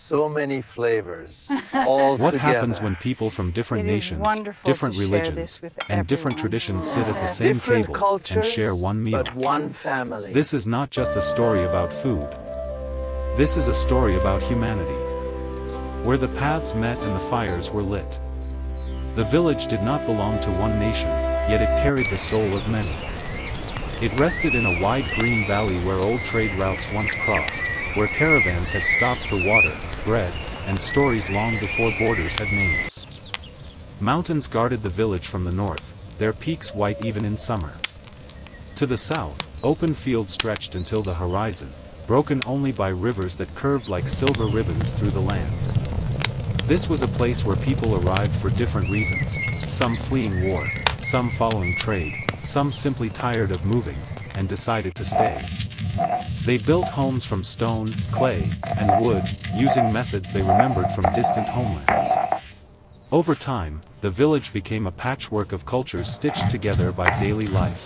so many flavors, all What together. happens when people from different nations, different religions, and different traditions sit at the same Different table and cultures, share one meal? but one family. This is not just a story about food. This is a story about humanity, where the paths met and the fires were lit. The village did not belong to one nation, yet it carried the soul of many. It rested in a wide green valley where old trade routes once crossed, where caravans had stopped for water, bread, and stories long before borders had names. Mountains guarded the village from the north, their peaks white even in summer. To the south, open fields stretched until the horizon, broken only by rivers that curved like silver ribbons through the land. This was a place where people arrived for different reasons, some fleeing war, some following trade, some simply tired of moving, and decided to stay. They built homes from stone, clay, and wood, using methods they remembered from distant homelands. Over time, the village became a patchwork of cultures stitched together by daily life.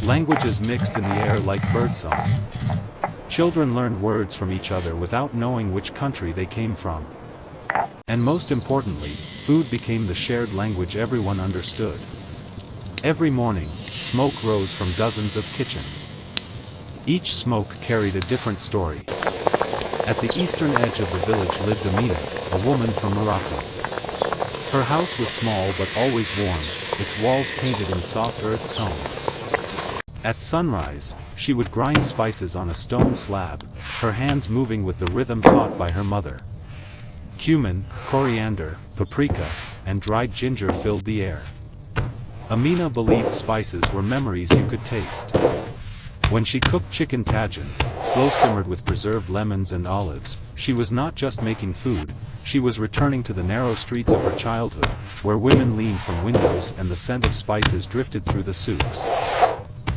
Languages mixed in the air like birdsong. Children learned words from each other without knowing which country they came from. And most importantly, food became the shared language everyone understood. Every morning, smoke rose from dozens of kitchens. Each smoke carried a different story. At the eastern edge of the village lived Amina, a woman from Morocco. Her house was small but always warm, its walls painted in soft earth tones. At sunrise, she would grind spices on a stone slab, her hands moving with the rhythm taught by her mother. Cumin, coriander, paprika, and dried ginger filled the air. Amina believed spices were memories you could taste. When she cooked chicken tagine, slow-simmered with preserved lemons and olives, she was not just making food, she was returning to the narrow streets of her childhood, where women leaned from windows and the scent of spices drifted through the souks.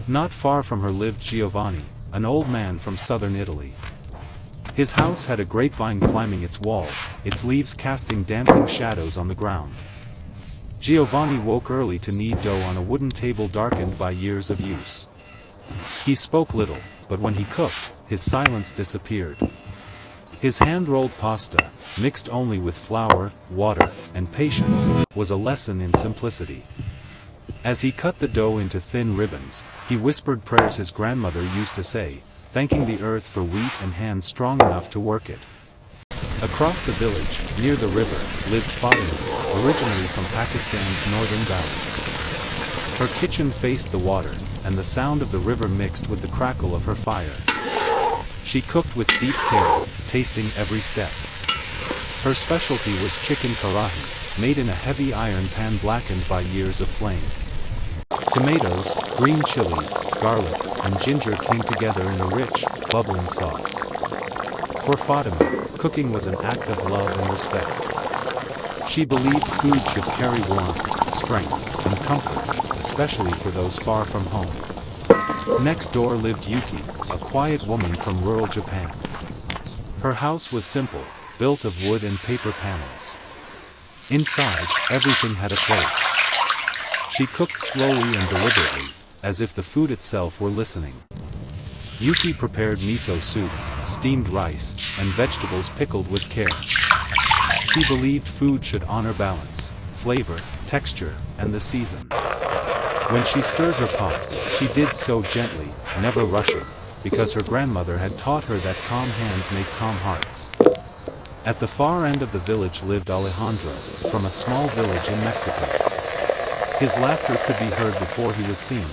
Not far from her lived Giovanni, an old man from southern Italy. His house had a grapevine climbing its wall, its leaves casting dancing shadows on the ground. Giovanni woke early to knead dough on a wooden table darkened by years of use. He spoke little, but when he cooked, his silence disappeared. His hand-rolled pasta, mixed only with flour, water, and patience, was a lesson in simplicity. As he cut the dough into thin ribbons, he whispered prayers his grandmother used to say, thanking the earth for wheat and hands strong enough to work it. Across the village, near the river, lived Fatima, originally from Pakistan's northern valleys. Her kitchen faced the water, and the sound of the river mixed with the crackle of her fire. She cooked with deep care, tasting every step. Her specialty was chicken karahi, made in a heavy iron pan blackened by years of flame. Tomatoes, green chilies, garlic, and ginger came together in a rich, bubbling sauce. For Fatima, cooking was an act of love and respect. She believed food should carry warmth, strength, and comfort, especially for those far from home. Next door lived Yuki, a quiet woman from rural Japan. Her house was simple, built of wood and paper panels. Inside, everything had a place. She cooked slowly and deliberately, as if the food itself were listening. Yuki prepared miso soup, steamed rice, and vegetables pickled with care. She believed food should honor balance, flavor, texture, and the season. When she stirred her pot, she did so gently, never rushing, because her grandmother had taught her that calm hands make calm hearts. At the far end of the village lived Alejandro, from a small village in Mexico. His laughter could be heard before he was seen.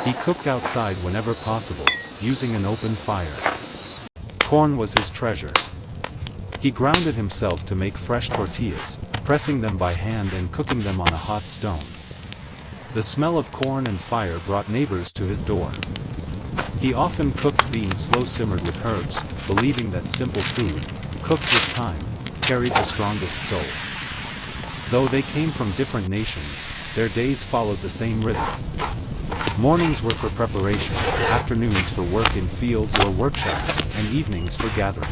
He cooked outside whenever possible, using an open fire. Corn was his treasure. He ground it himself to make fresh tortillas, pressing them by hand and cooking them on a hot stone. The smell of corn and fire brought neighbors to his door. He often cooked beans slow-simmered with herbs, believing that simple food, cooked with time, carried the strongest soul. Though they came from different nations, their days followed the same rhythm. Mornings were for preparation, afternoons for work in fields or workshops, and evenings for gathering.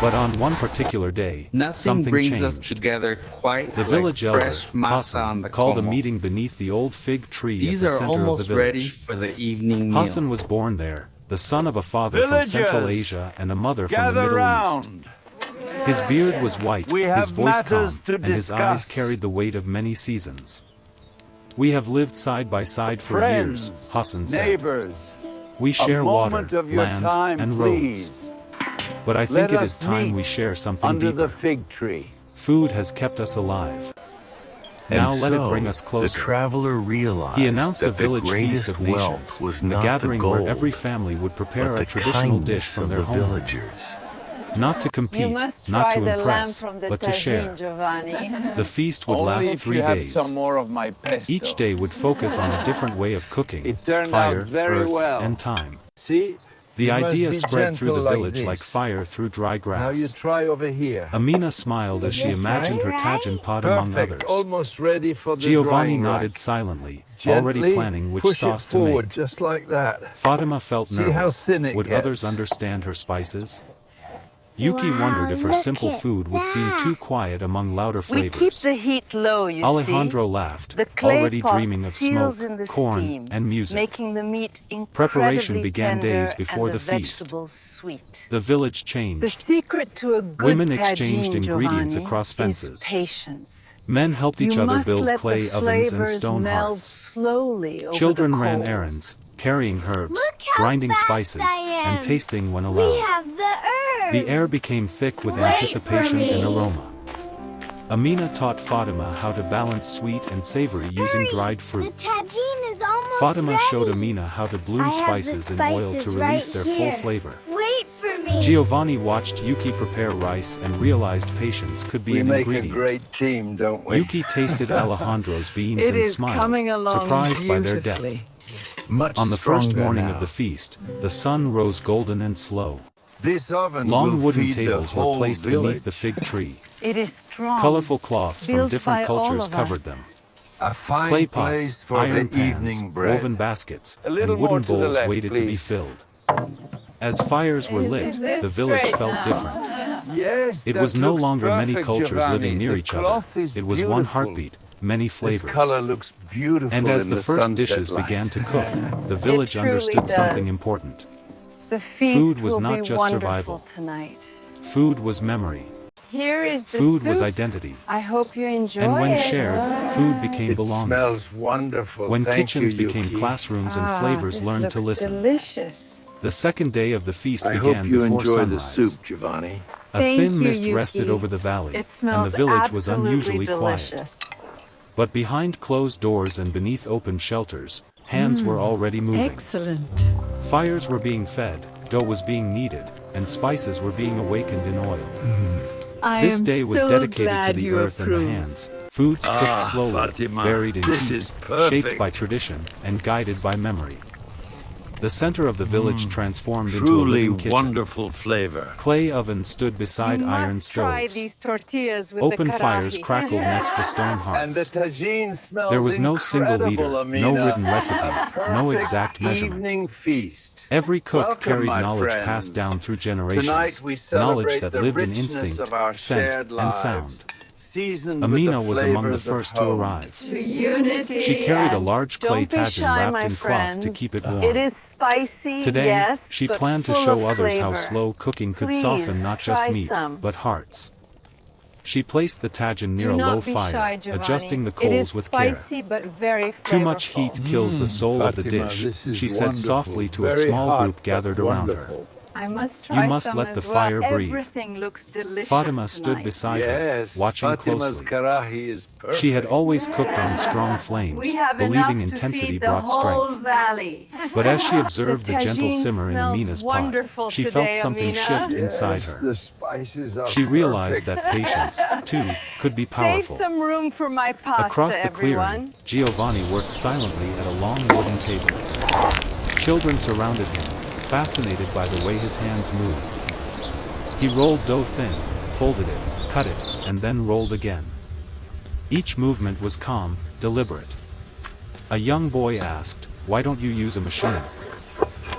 But on one particular day, Nothing something brings changed. us together quite The like village elder, fresh masa on Hassan, the called a como. meeting beneath the old fig tree These at the are center of the almost ready village. for the evening meal. Hassan was born there, the son of a father from Villagers, Central Asia and a mother from the gather Middle round. East. His beard was white, We his have voice calm, matters to and his eyes discuss. carried the weight of many seasons. We have lived side by side for years, Friends, Hassan said. neighbors, We share a moment water, of your land, time, and please. roads. But I think Let it us is time meet we share something under deeper. the fig tree. Food has kept us alive. And Now let it so, bring us closer. The traveler realized He announced a that the village feast greatest of wealth nations, was a not gathering the gold, where every family would prepare but a the traditional dish kindness from of their the home. villagers. Not to You compete, must not try to the lamb impress, from the but to share. tagine, Giovanni. The feast would Only last if 3 you have days. some more of my pesto. Each day would focus on a different way of cooking, It turned fire, out very earth, well. and time. See? The You must idea be spread through the gentle like village like this. fire through dry Now you grass. try over here. Amina smiled as she imagined her tagine pot among Perfect, others. almost ready for the Giovanni drying nodded rack. silently, Gently already planning which push sauce it to forward, make. just like that. Fatima felt See how nervous. thin it Would gets. others understand her spices? Yuki wondered if her simple food would seem too quiet among louder We flavors. keep the heat low, you Alejandro see. laughed, The clay already pot dreaming of seals smoke, in the corn, steam, and music. making the meat Preparation incredibly began tender days before and the feast. vegetables sweet. The village The changed. secret to a good Women exchanged tagine, ingredients Giovanni, across is fences. patience. Men helped each You other must build let clay the ovens and flavors stone meld hearths. slowly over Children the ran coals. errands, carrying herbs, Look how grinding fast spices, I am. and tasting when We allowed. have the herbs. The air became thick with Wait anticipation for me. and aroma. Amina taught Fatima how to balance sweet and savory using Hurry, dried The fruits. tagine is almost Fatima ready. showed Amina how to I bloom have the spices in oil to spices release right their here. full flavor. Wait for me. Giovanni watched Yuki prepare rice and realized patience could be We an make ingredient. a great team, don't we? Yuki tasted Alejandro's beans It and is smiled, coming along surprised by their depth. beautifully. Much On the first stronger morning now. of the feast, the sun rose golden and slow. This oven Long will wooden feed the tables were whole placed village. beneath the fig tree. It is strong. Colorful cloths from built different by all cultures of covered us. them. A fine Clay place pots, for iron the pans, evening bread. woven baskets, A little and wooden more to the bowls left, waited to be please. filled. As fires were lit, this the village straight felt now? different. Yes, It that was no looks longer many perfect, cultures Giovanni. living near The each other. cloth is It was one beautiful. heartbeat, many flavors. This color looks beautiful And as in the first sunset dishes light. began to cook, the village truly understood something does. important. The feast Food was will not be just wonderful survival. tonight. Food was memory. Here is the Food soup. was identity. I hope you enjoy And when it. shared, food became It belonging. smells wonderful. When Thank kitchens you, became Yuki. classrooms and flavors this learned to looks listen. delicious. The second day of the feast I began hope you before enjoy the sunrise. soup, Giovanni. A Thank thin you, mist Yuki. rested over the valley, It and smells the village was absolutely unusually delicious. quiet. But behind closed doors and beneath open shelters, hands were already moving. Excellent. Fires were being fed, dough was being kneaded, and spices were being awakened in oil. I This am day was so dedicated to glad the you earth and the approve. hands. Foods cooked slowly, Fatima, buried in this heat, is perfect. shaped by tradition, and guided by memory. The center of the village transformed into a Truly living kitchen. wonderful flavor. Clay ovens stood beside You iron must try stoves. these tortillas with Open the karahi. fires crackled next to stone And the hearths. tagine smells There was no single incredible, leader, Amina. no written recipe, A no perfect exact measurement. evening feast. Every cook Welcome, carried my knowledge friends. passed down through generations, Tonight we knowledge celebrate that the lived in richness instinct, of our scent, shared and lives, sound. seasoned Amina with the was among the flavors of first to home. arrive. To unity. She carried a large clay Don't be tagine shy, wrapped my in cloth to friends. keep it warm. It is spicy, Today, yes, she but planned to full show of others how flavor. slow cooking could Please, soften not just try meat, some. but hearts. She placed the tagine near Do a not low be fire, shy, Giovanni. adjusting the It coals is with care. spicy but very flavorful. Too much heat kills the soul of the Fatima, dish, this is she said wonderful. softly to a Very small hot, group but gathered around her. wonderful. I must try You must some let as the well. fire breathe. Everything looks delicious Fatima stood tonight. beside Yes, her, watching Fatima's closely. karahi is perfect. She had always cooked on strong flames, We have believing enough intensity to feed the brought whole strength. valley. But as she observed the gentle tagine simmer in smells Amina's pot, wonderful she today, felt something Amina. shift inside Yes, her. the spices are She realized perfect. that patience, too, could be Save powerful. some room for my pasta, Across the everyone. clearing, Giovanni worked silently at a long wooden table. Children surrounded him, fascinated by the way his hands moved. He rolled dough thin, folded it, cut it, and then rolled again. Each movement was calm, deliberate. A young boy asked, "Why don't you use a machine?"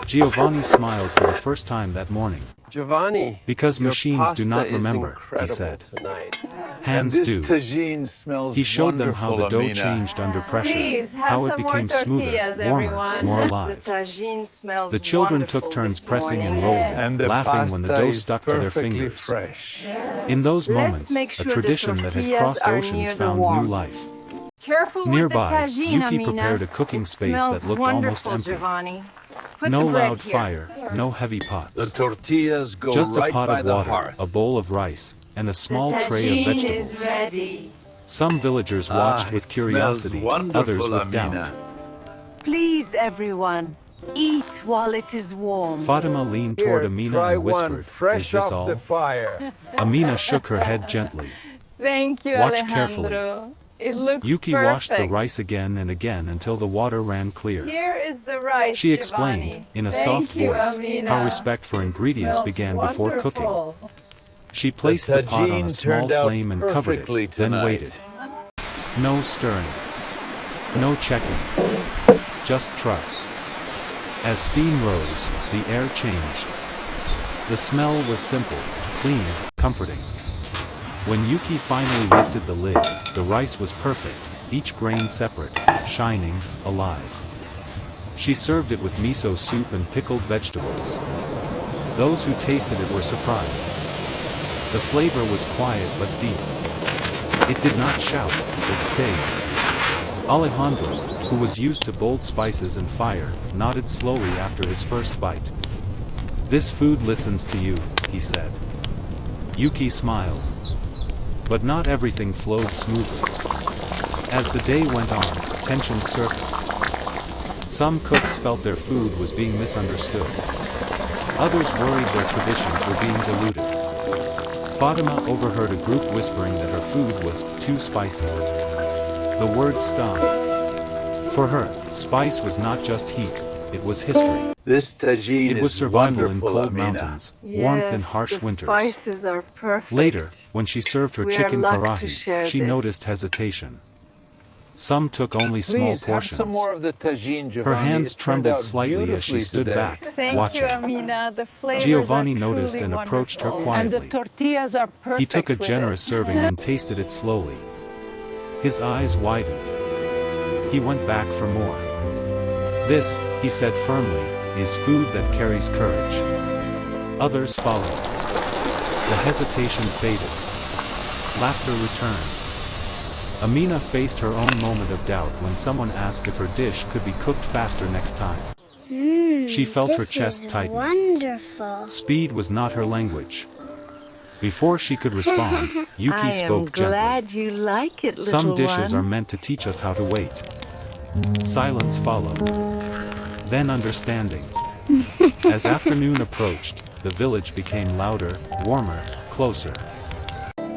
Giovanni smiled for the first time that morning. Giovanni, Because your machines do pasta not is remember, he incredible said. tonight. Hands and this do. tagine smells He showed them how the wonderful, dough Amina. changed under pressure, Please, have how it some more became smoother, tortillas, warmer, everyone. more The alive. tagine smells The children took wonderful turns this pressing and morning. rolling, And the laughing when the pasta dough is stuck to their perfectly fingers. fresh. In those Let's moments, make a sure the tradition that had tortillas crossed are oceans near the found new warmth. life. Careful Nearby, with the tagine, Yuki Amina. prepared a cooking It space smells that looked almost wonderful, empty. Giovanni. Put No the bread loud here. fire, no heavy The pots. tortillas go Just a right pot by of the water, hearth. a bowl of rice, and a small tray of vegetables. ready. Some villagers watched with it curiosity, smells wonderful, others with doubt. Amina. Please, everyone, eat while it is warm. Fatima leaned toward Here, Amina try and one whispered, fresh "Is this off all?" the fire. Amina shook her head gently. Thank you, Watch Alejandro. It looks Yuki perfect. washed the rice again and again until the water ran clear. Here is the rice, She explained, Giovanni. in a Thank soft you, voice, Amina. how respect for ingredients Smells began before cooking. wonderful. She placed the pot on a tagine small turned out flame and covered perfectly it, then tonight. waited. No stirring. No checking. Just trust. As steam rose, the air changed. The smell was simple, clean, comforting. When Yuki finally lifted the lid, the rice was perfect, each grain separate, shining, alive. She served it with miso soup and pickled vegetables. Those who tasted it were surprised. The flavor was quiet but deep. It did not shout, it stayed. Alejandro, who was used to bold spices and fire, nodded slowly after his first bite. "This food listens to you," he said. Yuki smiled. But not everything flowed smoothly. As the day went on, tension surfaced. Some cooks felt their food was being misunderstood. Others worried their traditions were being diluted. Fatima overheard a group whispering that her food was too spicy. The word stung. For her, spice was not just heat, it was history. This tagine It was is survival in wonderful, cold Amina. mountains, warmth in harsh the winters. spices are perfect. Later, when she served her We are chicken lucky to share karahi, she this. noticed hesitation. Some took only small Please have portions. some more of the tagine, Giovanni. Her hands It turned trembled out slightly as she beautifully stood today. back, Thank watching. you, Amina. The flavors Giovanni are truly noticed and approached her wonderful. quietly. And the tortillas are perfect. He took a with generous it. serving and tasted it slowly. His eyes widened. He went back for more. "This," he said firmly, "is food that carries courage." Others followed. The hesitation faded. Laughter returned. Amina faced her own moment of doubt when someone asked if her dish could be cooked faster next time. She felt her chest tighten. Wonderful. Speed was not her language. Before she could respond, Yuki I am spoke gently. glad you like it, little "Some dishes one. are meant to teach us how to wait." Silence followed. Then understanding. As afternoon approached, the village became louder, warmer, closer.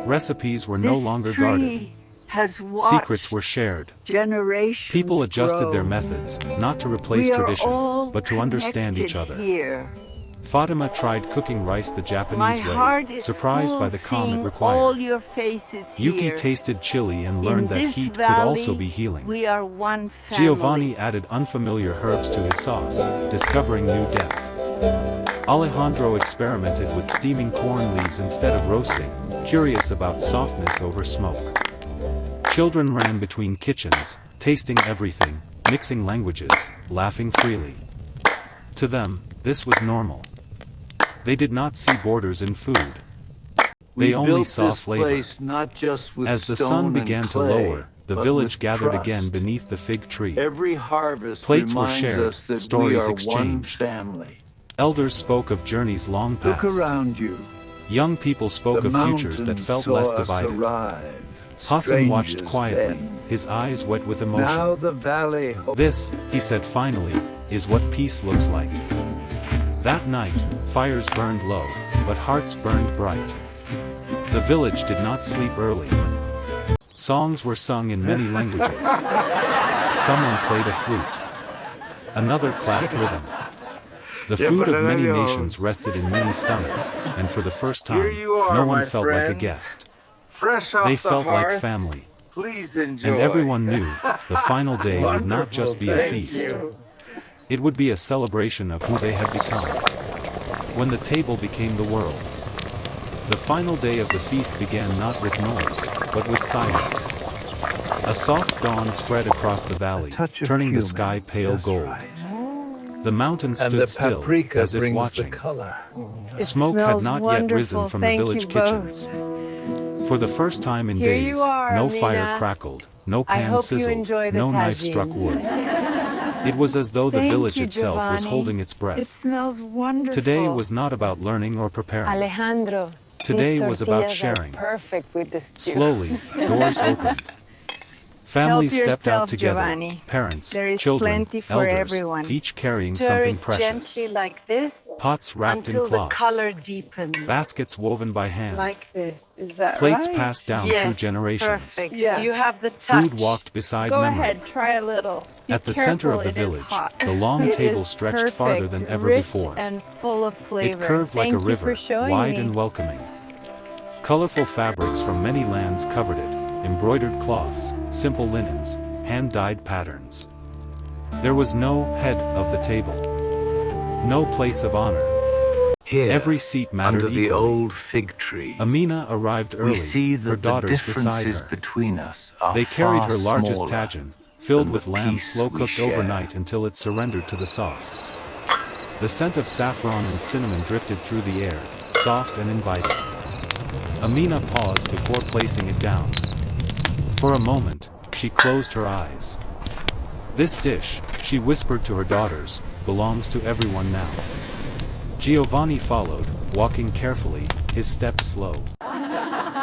Recipes were no This longer tree guarded. has watched Secrets were shared. generations People adjusted their grow. methods, not to replace We are tradition, all but to understand each connected other. Here. Fatima tried cooking rice the Japanese My heart way, is surprised full by the calm seeing it all required. your faces Yuki here. tasted chili and In learned that this heat could valley, also be healing. We are one family. Giovanni added unfamiliar herbs to his sauce, discovering new depth. Alejandro experimented with steaming corn leaves instead of roasting, curious about softness over smoke. Children ran between kitchens, tasting everything, mixing languages, laughing freely. To them, this was normal. They did not see borders in food. We They only built saw this flavor. place not just with As the stone sun and began to clay, lower, the but village with gathered trust. again beneath the fig tree. Every harvest Plates were reminds shared, us that we stories are exchanged. one family. Elders spoke of journeys long Look past. around you. Young people spoke The of futures that mountains felt saw less us divided. arrive, Hassan watched strangers quietly, then. his eyes wet with emotion. Now the valley. "This," he said finally, "is what peace looks like." That night, fires burned low, but hearts burned bright. The village did not sleep early. Songs were sung in many languages. Someone played a flute. Another clapped rhythm. The food of many nations rested in many stomachs, and for the first time, you are, no one my felt like a friends. guest. Fresh off They the felt like hearth. family. Please enjoy. And everyone knew, the final day would not just be a Thank feast. you. It would be a celebration of who they had become. when the table became the world. The final day of the feast began not with noise, but with silence. A soft dawn spread across the valley, touch of turning the cumin, sky pale just gold. right. The mountains And stood the still, paprika as if brings watching. the color. It Smoke had smells not yet risen wonderful. from the Thank village you kitchens. both. For the first time in Here you days, are, no Amina. fire crackled, no I pan hope you sizzled, enjoy the no knife tagine. struck wood. It was as though the Thank village you, itself was Giovanni. holding its breath. It smells wonderful. Today was not about learning or preparing. Alejandro, Today these was about tortillas are sharing. perfect with the stew. Slowly, doors opened. Families Help stepped out yourself, together, Giovanni. parents, There is children, plenty for elders, everyone. each carrying Stir something it precious. gently like this Pots wrapped until in the cloth, color deepens. baskets woven by hand, Like this. Is that plates right? passed down through Yes, generations. perfect. Yeah. You have the touch. Food walked beside Go memory. ahead, try a little. Be At the center of careful, the it is village, hot. the long It table is stretched farther than perfect, ever rich before. and full of flavor. It curved like a Thank you river, for showing wide me. and welcoming. Colorful fabrics from many lands covered it, embroidered cloths, simple linens, hand-dyed patterns. There was no head of the table. No place of honor. Here, Every seat mattered under the equally. old fig tree, Amina arrived early, we see her that the daughters beside differences her. between us are They carried far her largest smaller tagine, filled than with the lamb piece slow we cooked share. overnight until it surrendered to the sauce. The scent of saffron and cinnamon drifted through the air, soft and inviting. Amina paused before placing it down. For a moment, she closed her eyes. This dish, she whispered to her daughters, belongs to everyone now. Giovanni followed, walking carefully, his steps slow.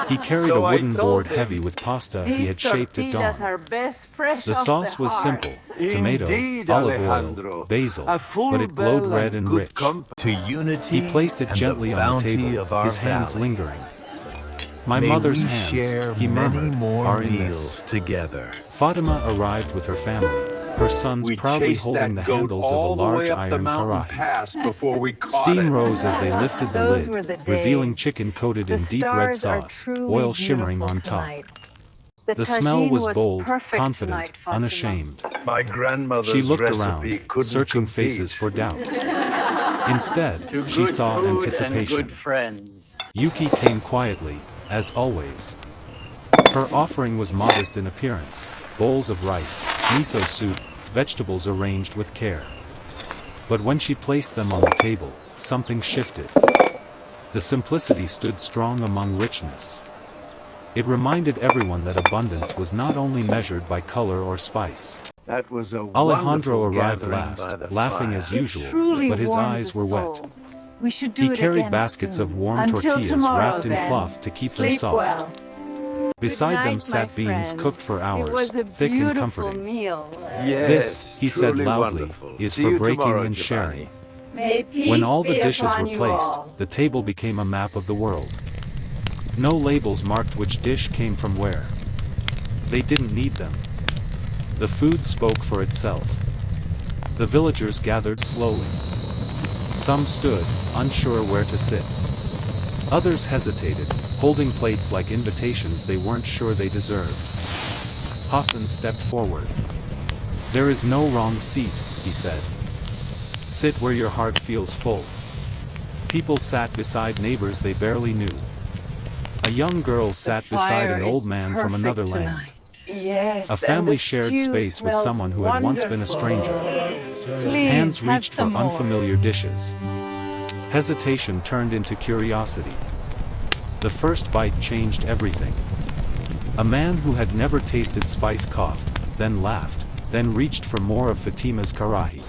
He carried So a I wooden told board him, heavy with pasta he These had shaped at tortillas dawn. are best fresh The off sauce the was heart. simple, tomato, Indeed, olive Alejandro. oil, basil, A full but it glowed bell red and and good rich. company. To unity He placed it and gently the on the bounty table, of our his hands valley. lingering. My May mother's we hands, share he many murmured, more are in meals this. together. Fatima arrived with her family, her sons We proudly chased holding the that goat handles of a all the large way up the iron mountain karahi. pass before we caught Steam it. rose as they lifted the Those were the lid, revealing days. chicken coated The in deep red stars are sauce, truly oil shimmering beautiful on top. tonight. The smell tagine was bold, perfect confident, tonight, Fatima. unashamed. My grandmother's She looked recipe around, couldn't searching compete. faces for doubt. Instead, she saw anticipation. friends. Yuki came quietly, as always. Her offering was modest in appearance, bowls of rice, miso soup, vegetables arranged with care. But when she placed them on the table, something shifted. The simplicity stood strong among richness. It reminded everyone that abundance was not only measured by color or spice. That was a Alejandro wonderful arrived gathering last, by the laughing fire. as It usual, truly but his warmed eyes the were wet. soul. We should do He it carried again baskets soon. of warm Until tortillas tomorrow, wrapped in then. cloth to keep them Sleep soft. well. Beside Good them night, sat my beans friends. cooked for hours, It was a thick and beautiful comforting. meal. Yes, This, he said truly loudly, wonderful. is See for you breaking tomorrow, and Giovanni. sharing. May peace When all the be dishes upon were you placed, all. the table became a map of the world. No labels marked which dish came from where. They didn't need them. The food spoke for itself. The villagers gathered slowly. Some stood, unsure where to sit. Others hesitated, holding plates like invitations they weren't sure they deserved. Hassan stepped forward. There is no wrong seat, he said. Sit where your heart feels full. People sat beside neighbors they barely knew. A young girl sat beside an old man from another land. Yes, A family shared space with someone who had once been a stranger. Hands reached for unfamiliar dishes. Hesitation turned into curiosity. The first bite changed everything. A man who had never tasted spice coughed, then laughed, then reached for more of Fatima's karahi.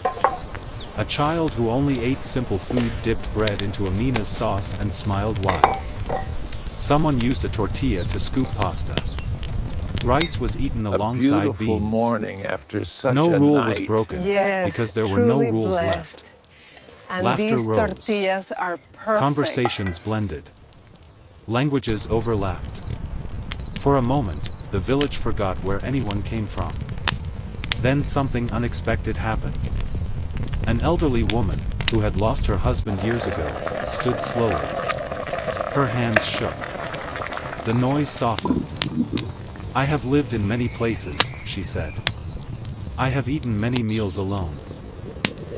A child who only ate simple food dipped bread into Amina's sauce and smiled wide. Someone used a tortilla to scoop pasta. Rice was eaten alongside A beautiful beans. morning after such No a rule night. was broken, Yes, because there were no truly rules blessed. left. And Laughter these rose. tortillas are perfect. Conversations blended. Languages overlapped. For a moment, the village forgot where anyone came from. Then something unexpected happened. An elderly woman, who had lost her husband years ago, stood slowly. Her hands shook. The noise softened. I have lived in many places, she said. I have eaten many meals alone.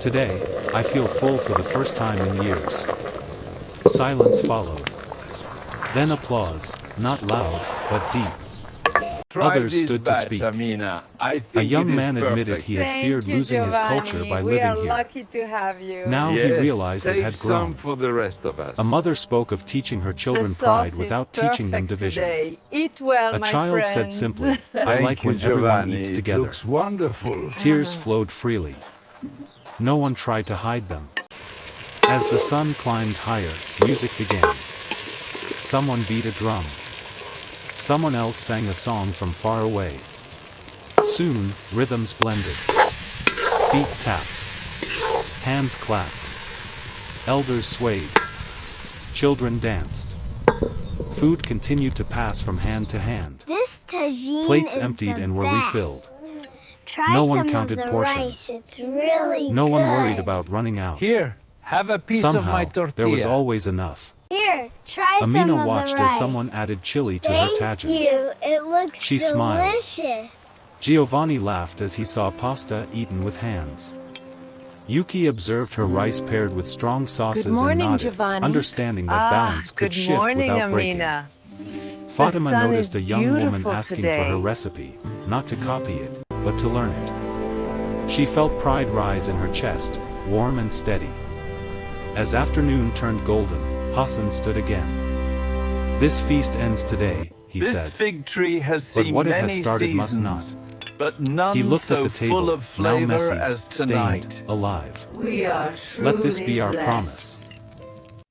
Today, I feel full for the first time in years. Silence followed. Then applause, not loud, but deep. Others stood to speak. A young man admitted he had feared losing his culture by living here. We are lucky to have you. Now he realized it had grown. for the rest of us. A mother spoke of teaching her children pride without teaching them division. Today. Eat well, A my child friends. said simply, I Thank like you, when everyone Giovanni. eats It together. looks wonderful. Tears flowed freely. No one tried to hide them. As the sun climbed higher, music began. Someone beat a drum. Someone else sang a song from far away. Soon, rhythms blended. Feet tapped. Hands clapped. Elders swayed. Children danced. Food continued to pass from hand to hand. This tagine Plates is emptied the and were best. refilled. Try No one some counted of the portions. rice. It's really No one good. worried about running out. Here, have a piece of my Somehow, tortilla. there was always enough. Here, try some Amina of watched the rice. as someone added chili to her Thank tagine. you. It looks She smiled. delicious. Giovanni laughed as he saw pasta eaten with hands. Yuki observed her rice paired with strong sauces Good morning, and nodded, Giovanni. understanding that balance could Good shift morning, without breaking. Amina. Fatima sun noticed is a young woman beautiful asking today. for her recipe, not to copy it, but to learn it. She felt pride rise in her chest, warm and steady. As afternoon turned golden, Hassan stood again. This feast ends today, he This said. fig tree has But seen what it many has started must seasons, not. but none He looked so at the table, full of now flavor messy, as stained, tonight. alive. We are truly Let this be our blessed. promise.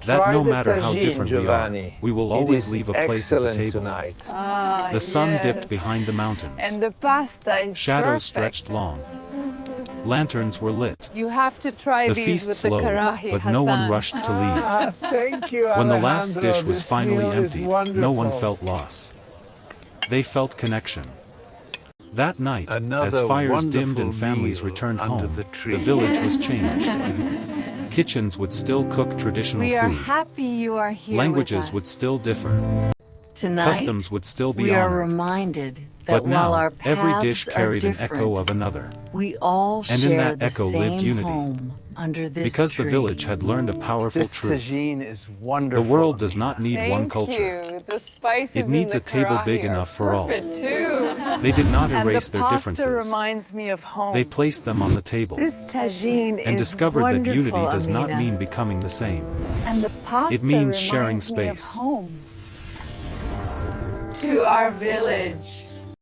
That Try no the matter how tagine, different we are, Giovanni. we will It always is leave a place at the excellent table. tonight. The sun dipped behind the mountains. And the pasta is Shadows perfect. stretched long. Lanterns were lit. You have to try The these feast with the slowed, karahi, but no one Hassan. rushed to leave. Thank you, When the last Alejandro. dish was This finally meal is emptied, no one wonderful. felt loss. They felt connection. That night, as Another fires dimmed wonderful and families meal returned under home, the tree. the village was changed. Kitchens would still cook traditional We are food. happy you are here Languages with would us. still differ. Tonight, Customs would still be we are honored. reminded that But while now, our every paths dish are carried an different, echo of another. we all And in share that the echo lived same unity. home under this Because the tree. village had learned a powerful This truth. tagine is The wonderful. world does not need Thank one culture. you. The spices It needs in a the table karahi big are enough for all. perfect too. They did not And erase the their pasta differences. reminds me of home. They placed them on the table This tagine and is discovered that wonderful, unity does not Amina. mean becoming the same. And the pasta It means sharing reminds me of space. home. To our village.